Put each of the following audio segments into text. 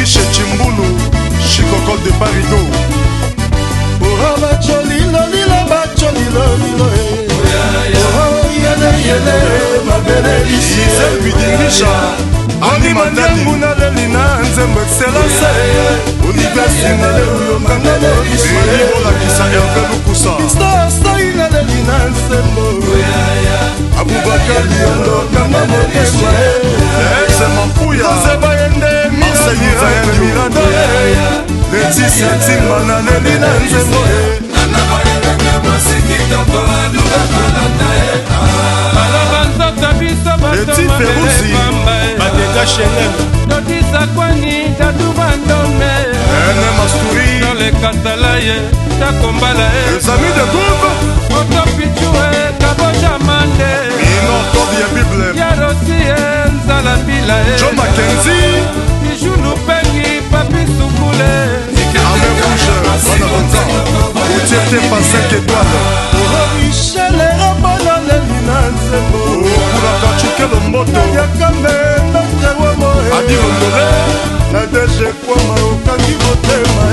Biche Chimbulu, Chicocol de Parigo. Oh, bacholilo, lilo, bacholilo, lilo. Oh, yele, yele, ma belle ici. Isel Bidirisha, Ani Mandani. Muna lelina, nzembo excellence. Université na lelo, mangalo, Beli Bola Kisa Hervé Lukusa. Star ina lelina, nzembo. Abubakar Liondo, kama mokeswa. C'est Mampouya. Seba yende, Marseille Mizaël Mirador. Laetitia Timana, lelina, nzembo. Leti Ferouzi, Badega Chanel. Tokisa kwani tatu bandome Ene Mastouri. Tole katalaye takombala Les amis de groupe. Otopichue kaboja mande Ino Todi ya Bible. Yarosie nzala mbila Joe Mackenzie. Tijulu pengi papi sukule Armée Rouge, Bana Banza. Routier pas 5 étoiles. Michel Rabana, lelina, nzembo. Okula Kachuke Lomboto. Yakambe, Nakewa Adi Londole. Nadege Kwama, okangi botema.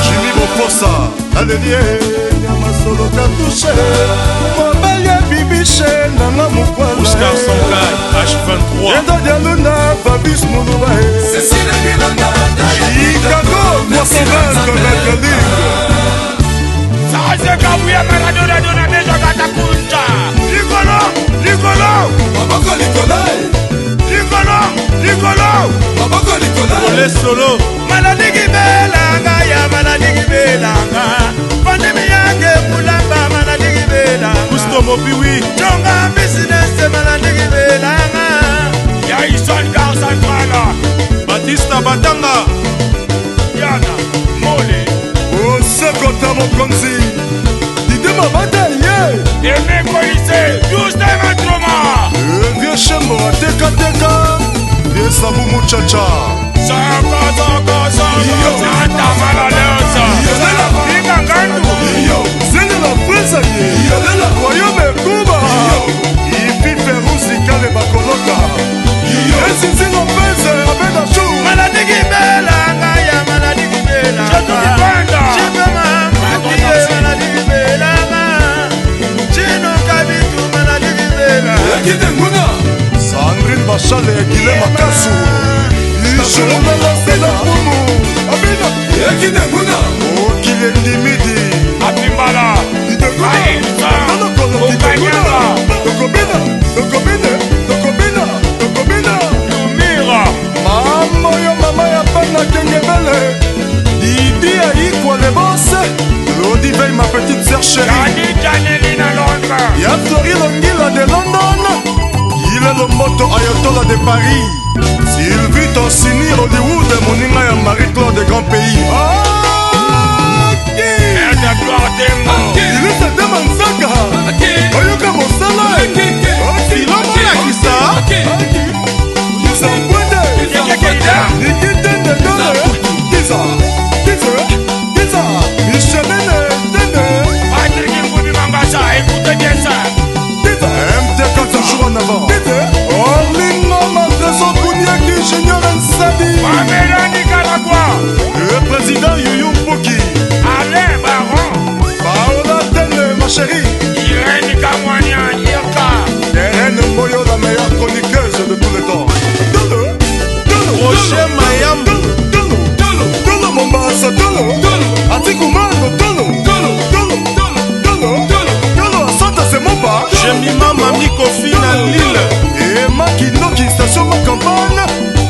Jimmy Boposa. Adelie, nyama solo katushe. Mobile bibiche, nana mukwala. Oscar Sankai, H23. Eda dialuna, Babis Moulouba. Chicago, 320 avec Ligue. Saze kabuya Maradona dona deja kata kunja. Ligolo, ligolo. Maboko Nicola. Ligolo, ligolo. Maboko Nicola. Olé solo. Maladigi belanga ya maladigi belanga. Pandemi yange mulamba maladigi belanga. Gusto Mobiwi. Jonga business maladigi belanga. Ya ison gar centrala. Batista Batanga. Yana, mole. Osekota Mokonzi. Dide Mabata, yeah. Eme Moïse, juste matroma. Vieux Chembo, Teka Teka. Vieux Sabou Muchacha. Soko, soko, soko. Santa Malaleosa. Ika Gandu. Zele la Prince Royaume Kuba. Ipi Ferouzi Kale Bakoloka. Ezizi Lopez, Abeda Chou. Maladigi belanga ya maladigi belanga. Chipe mama kiye maladigi belanga. Chino kabitu maladigi belanga. Kide Nguna. Sandrine Bachal et Guilhem Makassou. Ishula la Sela Fumu. Abida. Kide Nguna. Okile Midi. Atimbala. Dide Nguna. Aïssa. Okanyanga. Dokobina. Dokobina. Dokobina. Dokobina. Lumira. Mama yo mama ya pana kengebele. Didi aïkwa le boss. Lodi Veille, ma petite sœur chérie. Kadi Janelina Londres. Ya Flori Longila de London. Il est le moto Ayatollah de Paris. Sylvie Tonsini Hollywood, moninga ya Marie-Claude des grands pays. Mère de gloire Dembo. Il est de Manzaka. Oyoka Mosala. Filamo ya Kisa. Zambwende. Kekekeda. Nikite de Dole. Kiza. Kiza. Kiza. Michelene. Tene. Patrick Ngoubi Mambasa, écoutez bien ça. Kiza. MTK toujours en avant. Kiza. Orlingo Matreso Kouniaki Junior Nsadi. Pamela Nicaragua. Le président Youyou Mpoki. Alain Baron. Paola Tene, ma chérie. Irène Kamwania, Yirka. Hélène Moyo, la meilleure chroniqueuse de tous les temps. Dolo. Dolo. Rocher Mayam. Dolo. Dolo. Dolo. Dolo Mombasa. Dolo. Dolo. Atikumano. Dolo. Dolo. Dolo. Dolo. Dolo. Dolo. Dolo. Asante c'est mon pas. Jemima Mami Kofi na Lille. Et Makinoki station ma campagne.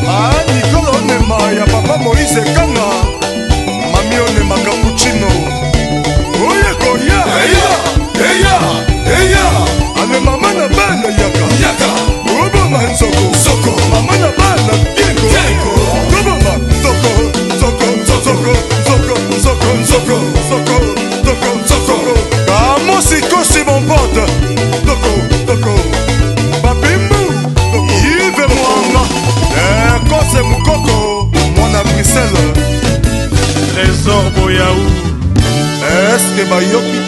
Ah Nicolo Nema ya papa Moïse Kanga. Mami Onema Cappuccino. Oye koya. Eya. Eya. Eya. Ale mama na bana yaka. Yaka. Obo manzoko. Soko. Mama na bana bingo. Bingo. Obo ma. Soko. Soko. Soko. Soko. Soko. Soko. Soko. Soko. Soko. Kamo Siko c'est mon pote. Soko. Soko. Babimbu. Soko. Yves Mwanga. Kose Mukoko. Mwana Bruxelles. Trésor Boyaou. Est-ce que Bayopi